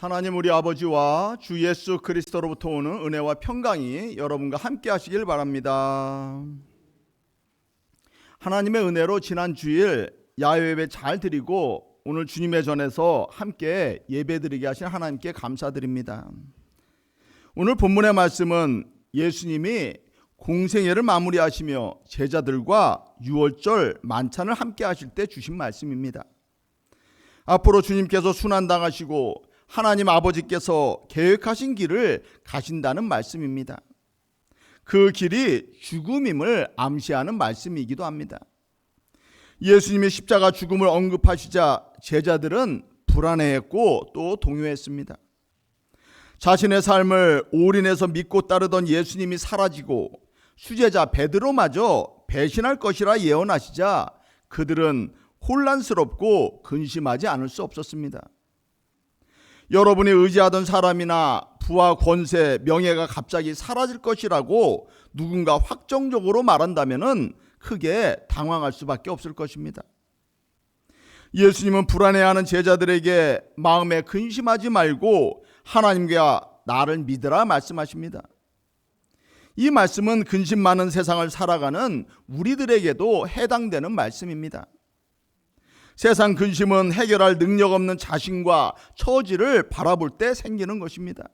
하나님 우리 아버지와 주 예수 그리스도로부터 오는 은혜와 평강이 여러분과 함께 하시길 바랍니다. 하나님의 은혜로 지난 주일 야외 예배 잘 드리고 오늘 주님의 전에서 함께 예배 드리게 하신 하나님께 감사드립니다. 오늘 본문의 말씀은 예수님이 공생애를 마무리하시며 제자들과 유월절 만찬을 함께 하실 때 주신 말씀입니다. 앞으로 주님께서 순환당하시고 하나님 아버지께서 계획하신 길을 가신다는 말씀입니다. 그 길이 죽음임을 암시하는 말씀이기도 합니다. 예수님이 십자가 죽음을 언급하시자 제자들은 불안해했고 또 동요했습니다. 자신의 삶을 올인해서 믿고 따르던 예수님이 사라지고 수제자 베드로마저 배신할 것이라 예언하시자 그들은 혼란스럽고 근심하지 않을 수 없었습니다. 여러분이 의지하던 사람이나 부와 권세, 명예가 갑자기 사라질 것이라고 누군가 확정적으로 말한다면 크게 당황할 수밖에 없을 것입니다. 예수님은 불안해하는 제자들에게 마음에 근심하지 말고 하나님과 나를 믿으라 말씀하십니다. 이 말씀은 근심 많은 세상을 살아가는 우리들에게도 해당되는 말씀입니다. 세상 근심은 해결할 능력 없는 자신과 처지를 바라볼 때 생기는 것입니다.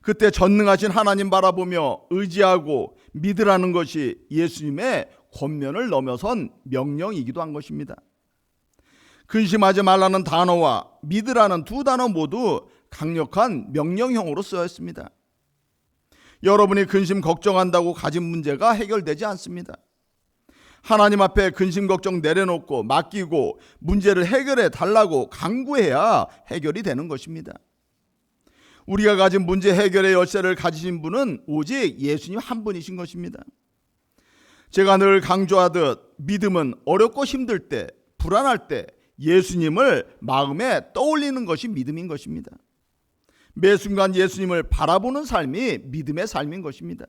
그때 전능하신 하나님 바라보며 의지하고 믿으라는 것이 예수님의 권면을 넘어선 명령이기도 한 것입니다. 근심하지 말라는 단어와 믿으라는 두 단어 모두 강력한 명령형으로 쓰였습니다. 여러분이 근심 걱정한다고 가진 문제가 해결되지 않습니다. 하나님 앞에 근심 걱정 내려놓고 맡기고 문제를 해결해 달라고 간구해야 해결이 되는 것입니다. 우리가 가진 문제 해결의 열쇠를 가지신 분은 오직 예수님 한 분이신 것입니다. 제가 늘 강조하듯 믿음은 어렵고 힘들 때, 불안할 때 예수님을 마음에 떠올리는 것이 믿음인 것입니다. 매 순간 예수님을 바라보는 삶이 믿음의 삶인 것입니다.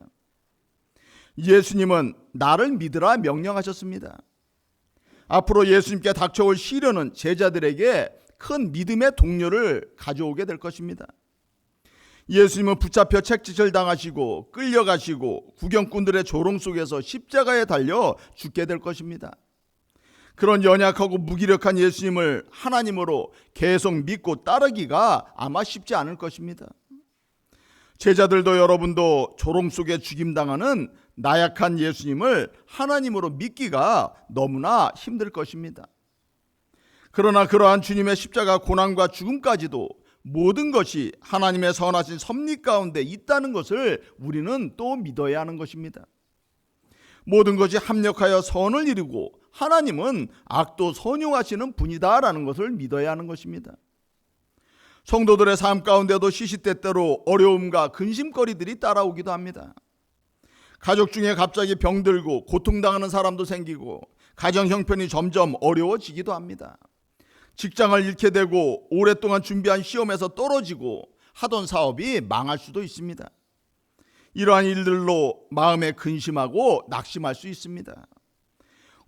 예수님은 나를 믿으라 명령하셨습니다. 앞으로 예수님께 닥쳐올 시련은 제자들에게 큰 믿음의 동료를 가져오게 될 것입니다. 예수님은 붙잡혀 채찍질 당하시고 끌려가시고 구경꾼들의 조롱 속에서 십자가에 달려 죽게 될 것입니다. 그런 연약하고 무기력한 예수님을 하나님으로 계속 믿고 따르기가 아마 쉽지 않을 것입니다. 제자들도 여러분도 조롱 속에 죽임당하는 나약한 예수님을 하나님으로 믿기가 너무나 힘들 것입니다. 그러나 그러한 주님의 십자가 고난과 죽음까지도 모든 것이 하나님의 선하신 섭리 가운데 있다는 것을 우리는 또 믿어야 하는 것입니다. 모든 것이 합력하여 선을 이루고 하나님은 악도 선용하시는 분이다라는 것을 믿어야 하는 것입니다. 성도들의 삶 가운데도 시시때때로 어려움과 근심거리들이 따라오기도 합니다. 가족 중에 갑자기 병들고 고통당하는 사람도 생기고 가정 형편이 점점 어려워지기도 합니다. 직장을 잃게 되고 오랫동안 준비한 시험에서 떨어지고 하던 사업이 망할 수도 있습니다. 이러한 일들로 마음에 근심하고 낙심할 수 있습니다.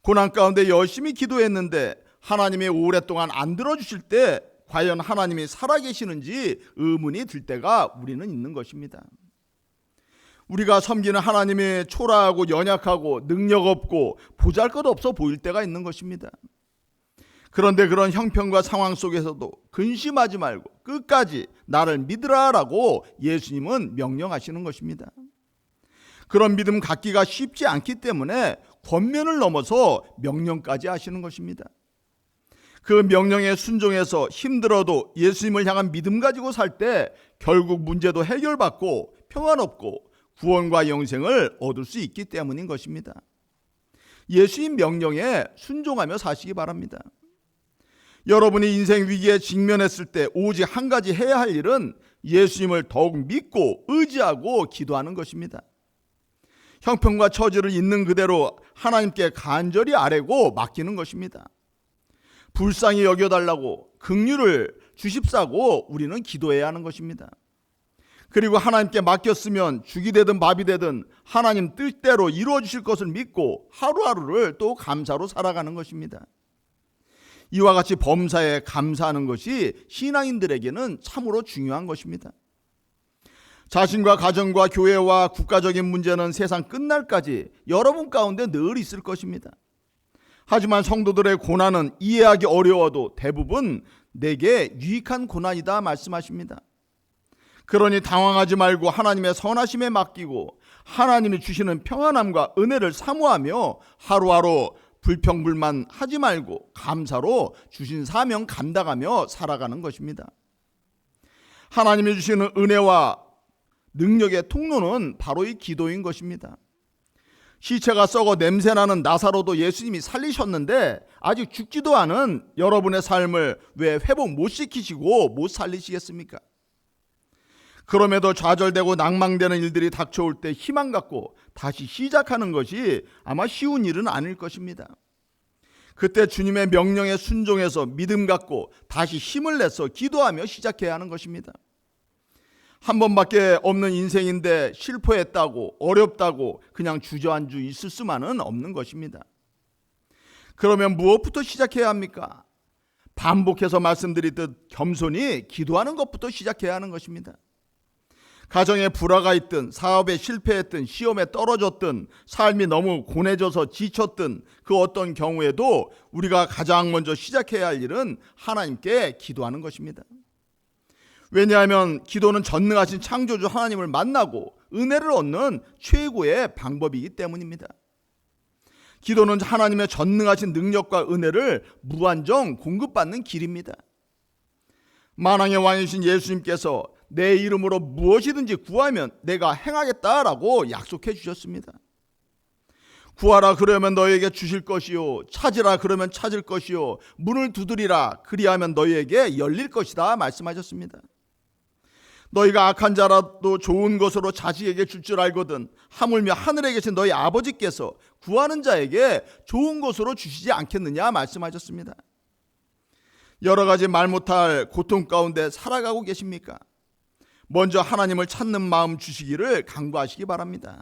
고난 가운데 열심히 기도했는데 하나님이 오랫동안 안 들어주실 때 과연 하나님이 살아계시는지 의문이 들 때가 우리는 있는 것입니다. 우리가 섬기는 하나님이 초라하고 연약하고 능력 없고 보잘것없어 보일 때가 있는 것입니다. 그런데 그런 형편과 상황 속에서도 근심하지 말고 끝까지 나를 믿으라라고 예수님은 명령하시는 것입니다. 그런 믿음 갖기가 쉽지 않기 때문에 권면을 넘어서 명령까지 하시는 것입니다. 그 명령에 순종해서 힘들어도 예수님을 향한 믿음 가지고 살 때 결국 문제도 해결받고 평안없고 구원과 영생을 얻을 수 있기 때문인 것입니다. 예수님 명령에 순종하며 사시기 바랍니다. 여러분이 인생 위기에 직면했을 때 오직 한 가지 해야 할 일은 예수님을 더욱 믿고 의지하고 기도하는 것입니다. 형편과 처지를 있는 그대로 하나님께 간절히 아뢰고 맡기는 것입니다. 불쌍히 여겨달라고 긍휼을 주십사고 우리는 기도해야 하는 것입니다. 그리고 하나님께 맡겼으면 죽이 되든 밥이 되든 하나님 뜻대로 이루어 주실 것을 믿고 하루하루를 또 감사로 살아가는 것입니다. 이와 같이 범사에 감사하는 것이 신앙인들에게는 참으로 중요한 것입니다. 자신과 가정과 교회와 국가적인 문제는 세상 끝날까지 여러분 가운데 늘 있을 것입니다. 하지만 성도들의 고난은 이해하기 어려워도 대부분 내게 유익한 고난이다 말씀하십니다. 그러니 당황하지 말고 하나님의 선하심에 맡기고 하나님이 주시는 평안함과 은혜를 사모하며 하루하루 불평불만 하지 말고 감사로 주신 사명 감당하며 살아가는 것입니다. 하나님이 주시는 은혜와 능력의 통로는 바로 이 기도인 것입니다. 시체가 썩어 냄새나는 나사로도 예수님이 살리셨는데 아직 죽지도 않은 여러분의 삶을 왜 회복 못 시키시고 못 살리시겠습니까? 그럼에도 좌절되고 낭망되는 일들이 닥쳐올 때 희망 갖고 다시 시작하는 것이 아마 쉬운 일은 아닐 것입니다. 그때 주님의 명령에 순종해서 믿음 갖고 다시 힘을 내서 기도하며 시작해야 하는 것입니다. 한 번밖에 없는 인생인데 실패했다고 어렵다고 그냥 주저앉아 있을 수만은 없는 것입니다. 그러면 무엇부터 시작해야 합니까? 반복해서 말씀드리듯 겸손히 기도하는 것부터 시작해야 하는 것입니다. 가정에 불화가 있든 사업에 실패했든 시험에 떨어졌든 삶이 너무 고뇌져서 지쳤든 그 어떤 경우에도 우리가 가장 먼저 시작해야 할 일은 하나님께 기도하는 것입니다. 왜냐하면 기도는 전능하신 창조주 하나님을 만나고 은혜를 얻는 최고의 방법이기 때문입니다. 기도는 하나님의 전능하신 능력과 은혜를 무한정 공급받는 길입니다. 만왕의 왕이신 예수님께서 내 이름으로 무엇이든지 구하면 내가 행하겠다라고 약속해 주셨습니다. 구하라 그러면 너에게 주실 것이요 찾으라 그러면 찾을 것이요 문을 두드리라 그리하면 너희에게 열릴 것이다 말씀하셨습니다. 너희가 악한 자라도 좋은 것으로 자식에게 줄 줄 알거든 하물며 하늘에 계신 너희 아버지께서 구하는 자에게 좋은 것으로 주시지 않겠느냐 말씀하셨습니다. 여러 가지 말 못할 고통 가운데 살아가고 계십니까? 먼저 하나님을 찾는 마음 주시기를 간구하시기 바랍니다.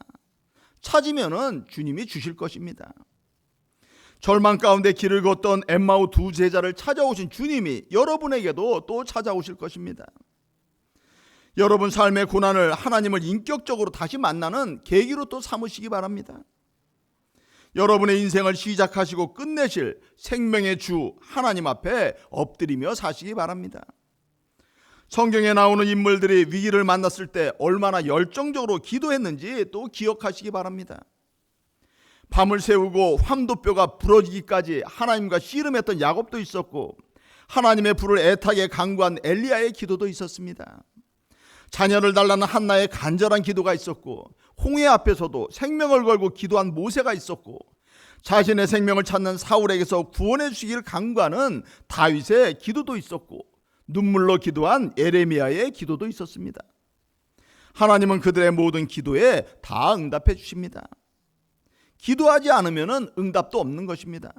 찾으면은 주님이 주실 것입니다. 절망 가운데 길을 걷던 엠마오 두 제자를 찾아오신 주님이 여러분에게도 또 찾아오실 것입니다. 여러분 삶의 고난을 하나님을 인격적으로 다시 만나는 계기로 또 삼으시기 바랍니다. 여러분의 인생을 시작하시고 끝내실 생명의 주 하나님 앞에 엎드리며 사시기 바랍니다. 성경에 나오는 인물들이 위기를 만났을 때 얼마나 열정적으로 기도했는지 또 기억하시기 바랍니다. 밤을 새우고 황도뼈가 부러지기까지 하나님과 씨름했던 야곱도 있었고 하나님의 불을 애타게 간구한 엘리야의 기도도 있었습니다. 자녀를 달라는 한나의 간절한 기도가 있었고 홍해 앞에서도 생명을 걸고 기도한 모세가 있었고 자신의 생명을 찾는 사울에게서 구원해 주시기를 간구하는 다윗의 기도도 있었고 눈물로 기도한 예레미야의 기도도 있었습니다. 하나님은 그들의 모든 기도에 다 응답해 주십니다. 기도하지 않으면 응답도 없는 것입니다.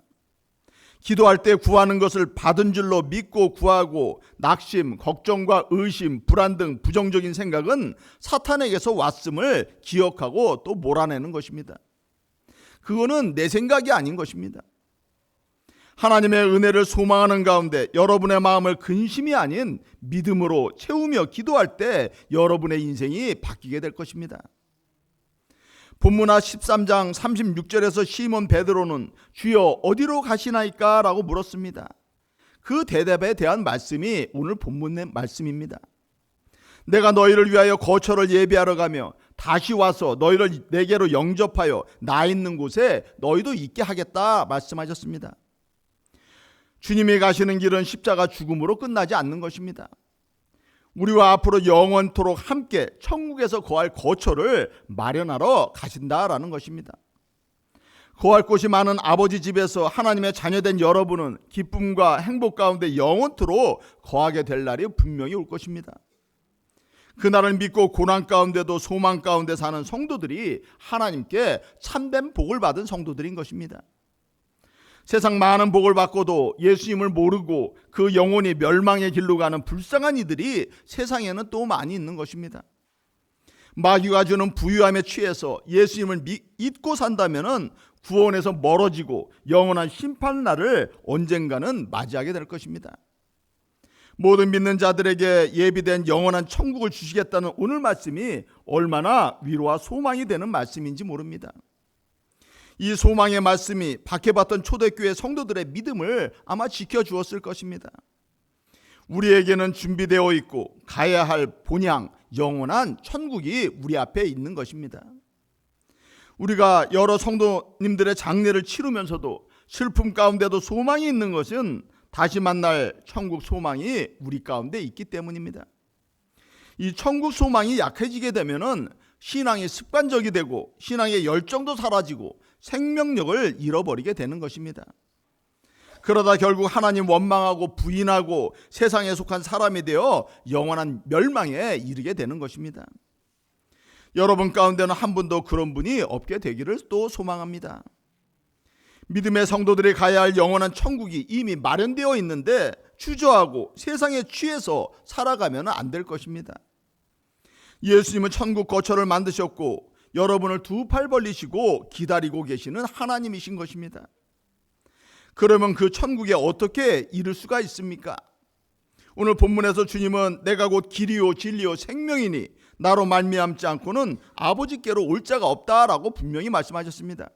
기도할 때 구하는 것을 받은 줄로 믿고 구하고 낙심, 걱정과 의심, 불안 등 부정적인 생각은 사탄에게서 왔음을 기억하고 또 몰아내는 것입니다. 그거는 내 생각이 아닌 것입니다. 하나님의 은혜를 소망하는 가운데 여러분의 마음을 근심이 아닌 믿음으로 채우며 기도할 때 여러분의 인생이 바뀌게 될 것입니다. 본문하 13장 36절에서 시몬 베드로는 주여 어디로 가시나이까? 라고 물었습니다. 그 대답에 대한 말씀이 오늘 본문의 말씀입니다. 내가 너희를 위하여 거처를 예비하러 가며 다시 와서 너희를 내게로 영접하여 나 있는 곳에 너희도 있게 하겠다 말씀하셨습니다. 주님이 가시는 길은 십자가 죽음으로 끝나지 않는 것입니다. 우리와 앞으로 영원토록 함께 천국에서 거할 거처를 마련하러 가신다라는 것입니다. 거할 곳이 많은 아버지 집에서 하나님의 자녀된 여러분은 기쁨과 행복 가운데 영원토록 거하게 될 날이 분명히 올 것입니다. 그날을 믿고 고난 가운데도 소망 가운데 사는 성도들이 하나님께 참된 복을 받은 성도들인 것입니다. 세상 많은 복을 받고도 예수님을 모르고 그 영혼이 멸망의 길로 가는 불쌍한 이들이 세상에는 또 많이 있는 것입니다. 마귀가 주는 부유함에 취해서 예수님을 잊고 산다면 구원에서 멀어지고 영원한 심판날을 언젠가는 맞이하게 될 것입니다. 모든 믿는 자들에게 예비된 영원한 천국을 주시겠다는 오늘 말씀이 얼마나 위로와 소망이 되는 말씀인지 모릅니다. 이 소망의 말씀이 박해받던 초대교회 성도들의 믿음을 아마 지켜주었을 것입니다. 우리에게는 준비되어 있고 가야 할 본향, 영원한 천국이 우리 앞에 있는 것입니다. 우리가 여러 성도님들의 장례를 치르면서도 슬픔 가운데도 소망이 있는 것은 다시 만날 천국 소망이 우리 가운데 있기 때문입니다. 이 천국 소망이 약해지게 되면은 신앙이 습관적이 되고 신앙의 열정도 사라지고 생명력을 잃어버리게 되는 것입니다. 그러다 결국 하나님 원망하고 부인하고 세상에 속한 사람이 되어 영원한 멸망에 이르게 되는 것입니다. 여러분 가운데는 한 분도 그런 분이 없게 되기를 또 소망합니다. 믿음의 성도들이 가야 할 영원한 천국이 이미 마련되어 있는데 주저하고 세상에 취해서 살아가면 안 될 것입니다. 예수님은 천국 거처를 만드셨고 여러분을 두 팔 벌리시고 기다리고 계시는 하나님이신 것입니다. 그러면 그 천국에 어떻게 이를 수가 있습니까? 오늘 본문에서 주님은 내가 곧 길이요 진리요 생명이니 나로 말미암지 않고는 아버지께로 올 자가 없다라고 분명히 말씀하셨습니다.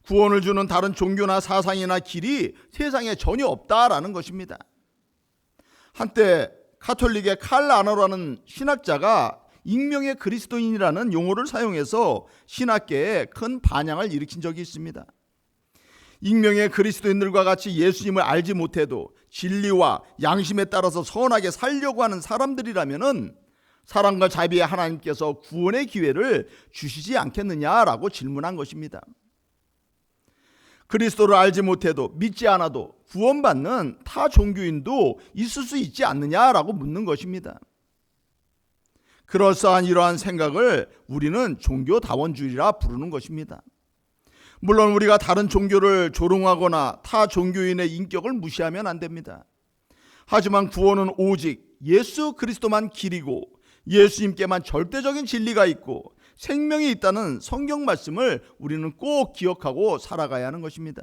구원을 주는 다른 종교나 사상이나 길이 세상에 전혀 없다라는 것입니다. 한때 가톨릭의 칼 아너라는 신학자가 익명의 그리스도인이라는 용어를 사용해서 신학계에 큰 반향을 일으킨 적이 있습니다. 익명의 그리스도인들과 같이 예수님을 알지 못해도 진리와 양심에 따라서 선하게 살려고 하는 사람들이라면은 사랑과 자비의 하나님께서 구원의 기회를 주시지 않겠느냐라고 질문한 것입니다. 그리스도를 알지 못해도 믿지 않아도 구원받는 타 종교인도 있을 수 있지 않느냐라고 묻는 것입니다. 그럴싸한 이러한 생각을 우리는 종교다원주의라 부르는 것입니다. 물론 우리가 다른 종교를 조롱하거나 타 종교인의 인격을 무시하면 안 됩니다. 하지만 구원은 오직 예수 그리스도만 길이고 예수님께만 절대적인 진리가 있고 생명이 있다는 성경 말씀을 우리는 꼭 기억하고 살아가야 하는 것입니다.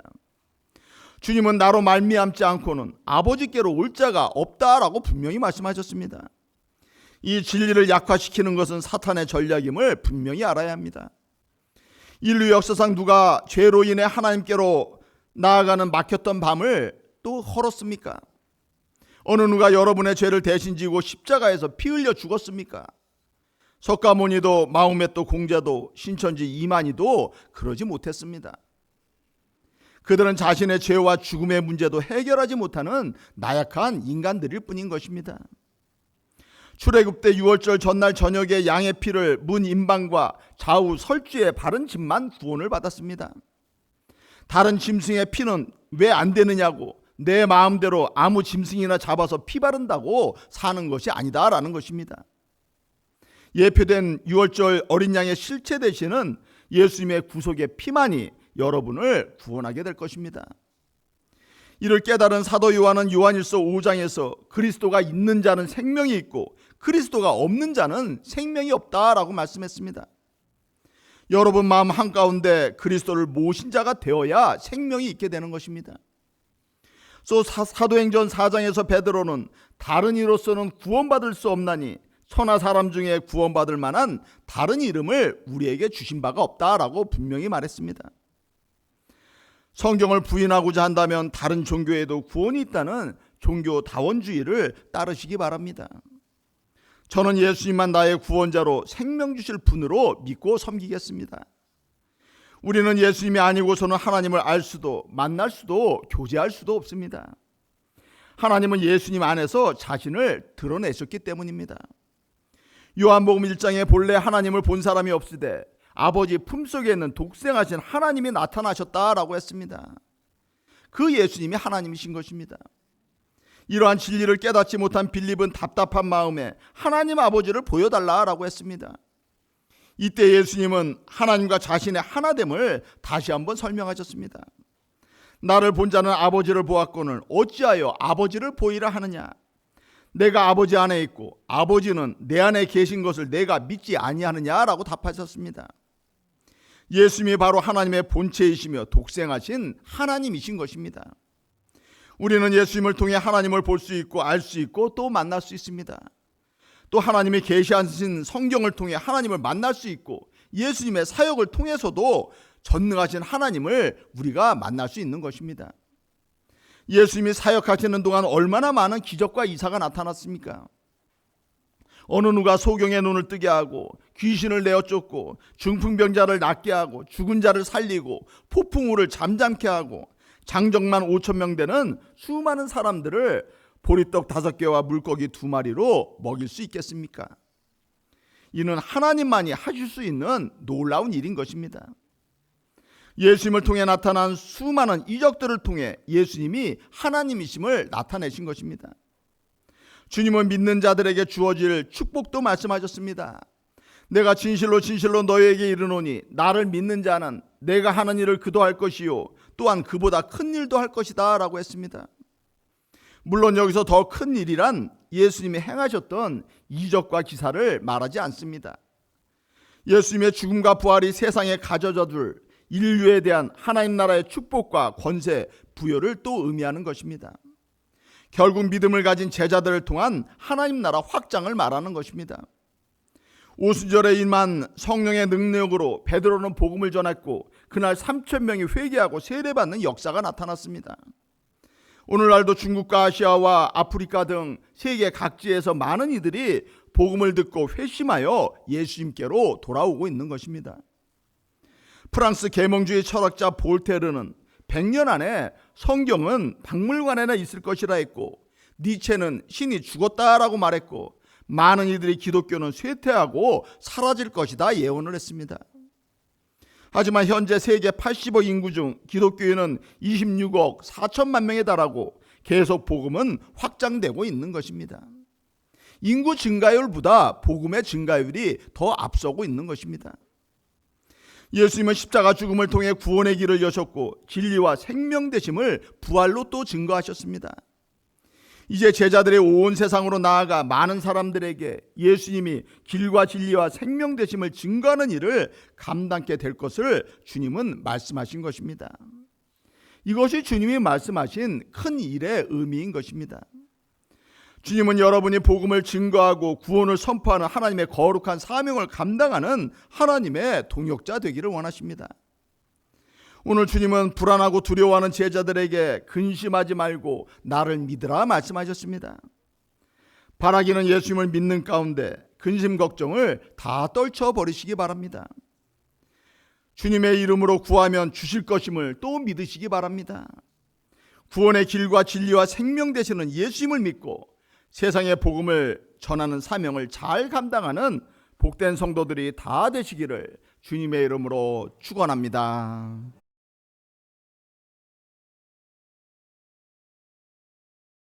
주님은 나로 말미암지 않고는 아버지께로 올 자가 없다라고 분명히 말씀하셨습니다. 이 진리를 약화시키는 것은 사탄의 전략임을 분명히 알아야 합니다. 인류 역사상 누가 죄로 인해 하나님께로 나아가는 막혔던 밤을 또 헐었습니까? 어느 누가 여러분의 죄를 대신 지고 십자가에서 피 흘려 죽었습니까? 석가모니도 마호메토 공자도 신천지 이만희도 그러지 못했습니다. 그들은 자신의 죄와 죽음의 문제도 해결하지 못하는 나약한 인간들일 뿐인 것입니다. 출애굽 때 유월절 전날 저녁에 양의 피를 문 임방과 좌우 설주에 바른 짐만 구원을 받았습니다. 다른 짐승의 피는 왜 안 되느냐고 내 마음대로 아무 짐승이나 잡아서 피 바른다고 사는 것이 아니다라는 것입니다. 예표된 유월절 어린 양의 실체 되시는 예수님의 구속의 피만이 여러분을 구원하게 될 것입니다. 이를 깨달은 사도 요한은 요한일서 5장에서 그리스도가 있는 자는 생명이 있고 그리스도가 없는 자는 생명이 없다라고 말씀했습니다. 여러분 마음 한가운데 그리스도를 모신 자가 되어야 생명이 있게 되는 것입니다. 또 사도행전 4장에서 베드로는 다른 이로서는 구원받을 수 없나니 천하 사람 중에 구원받을 만한 다른 이름을 우리에게 주신 바가 없다라고 분명히 말했습니다. 성경을 부인하고자 한다면 다른 종교에도 구원이 있다는 종교다원주의를 따르시기 바랍니다. 저는 예수님만 나의 구원자로 생명 주실 분으로 믿고 섬기겠습니다. 우리는 예수님이 아니고서는 하나님을 알 수도 만날 수도 교제할 수도 없습니다. 하나님은 예수님 안에서 자신을 드러내셨기 때문입니다. 요한복음 1장에 본래 하나님을 본 사람이 없으되 아버지 품속에 있는 독생하신 하나님이 나타나셨다라고 했습니다. 그 예수님이 하나님이신 것입니다. 이러한 진리를 깨닫지 못한 빌립은 답답한 마음에 하나님 아버지를 보여달라라고 했습니다. 이때 예수님은 하나님과 자신의 하나됨을 다시 한번 설명하셨습니다. 나를 본 자는 아버지를 보았거늘 어찌하여 아버지를 보이라 하느냐. 내가 아버지 안에 있고 아버지는 내 안에 계신 것을 내가 믿지 아니하느냐라고 답하셨습니다. 예수님이 바로 하나님의 본체이시며 독생하신 하나님이신 것입니다. 우리는 예수님을 통해 하나님을 볼 수 있고 알 수 있고 또 만날 수 있습니다. 또 하나님이 계시하신 성경을 통해 하나님을 만날 수 있고 예수님의 사역을 통해서도 전능하신 하나님을 우리가 만날 수 있는 것입니다. 예수님이 사역하시는 동안 얼마나 많은 기적과 이사가 나타났습니까? 어느 누가 소경의 눈을 뜨게 하고 귀신을 내어 쫓고 중풍병자를 낫게 하고 죽은 자를 살리고 폭풍우를 잠잠케 하고 장정만 5,000명 되는 수많은 사람들을 보리떡 5개와 물고기 2마리로 먹일 수 있겠습니까? 이는 하나님만이 하실 수 있는 놀라운 일인 것입니다. 예수님을 통해 나타난 수많은 이적들을 통해 예수님이 하나님이심을 나타내신 것입니다. 주님은 믿는 자들에게 주어질 축복도 말씀하셨습니다. 내가 진실로 진실로 너희에게 이르노니 나를 믿는 자는 내가 하는 일을 그도 할 것이요 또한 그보다 큰 일도 할 것이다 라고 했습니다. 물론 여기서 더 큰 일이란 예수님이 행하셨던 이적과 기사를 말하지 않습니다. 예수님의 죽음과 부활이 세상에 가져다 줄 인류에 대한 하나님 나라의 축복과 권세, 부여를 또 의미하는 것입니다. 결국 믿음을 가진 제자들을 통한 하나님 나라 확장을 말하는 것입니다. 오순절에 임한 성령의 능력으로 베드로는 복음을 전했고 그날 3,000명이 회개하고 세례받는 역사가 나타났습니다. 오늘날도 중국과 아시아와 아프리카 등 세계 각지에서 많은 이들이 복음을 듣고 회심하여 예수님께로 돌아오고 있는 것입니다. 프랑스 계몽주의 철학자 볼테르는 100년 안에 성경은 박물관에나 있을 것이라 했고 니체는 신이 죽었다라고 말했고 많은 이들이 기독교는 쇠퇴하고 사라질 것이다 예언을 했습니다. 하지만 현재 세계 80억 인구 중 기독교인은 26억 4천만 명에 달하고 계속 복음은 확장되고 있는 것입니다. 인구 증가율보다 복음의 증가율이 더 앞서고 있는 것입니다. 예수님은 십자가 죽음을 통해 구원의 길을 여셨고 진리와 생명 되심을 부활로 또 증거하셨습니다. 이제 제자들의 온 세상으로 나아가 많은 사람들에게 예수님이 길과 진리와 생명 되심을 증거하는 일을 감당케 될 것을 주님은 말씀하신 것입니다. 이것이 주님이 말씀하신 큰 일의 의미인 것입니다. 주님은 여러분이 복음을 증거하고 구원을 선포하는 하나님의 거룩한 사명을 감당하는 하나님의 동역자 되기를 원하십니다. 오늘 주님은 불안하고 두려워하는 제자들에게 근심하지 말고 나를 믿으라 말씀하셨습니다. 바라기는 예수님을 믿는 가운데 근심 걱정을 다 떨쳐버리시기 바랍니다. 주님의 이름으로 구하면 주실 것임을 또 믿으시기 바랍니다. 구원의 길과 진리와 생명 되시는 예수님을 믿고 세상의 복음을 전하는 사명을 잘 감당하는 복된 성도들이 다 되시기를 주님의 이름으로 축원합니다.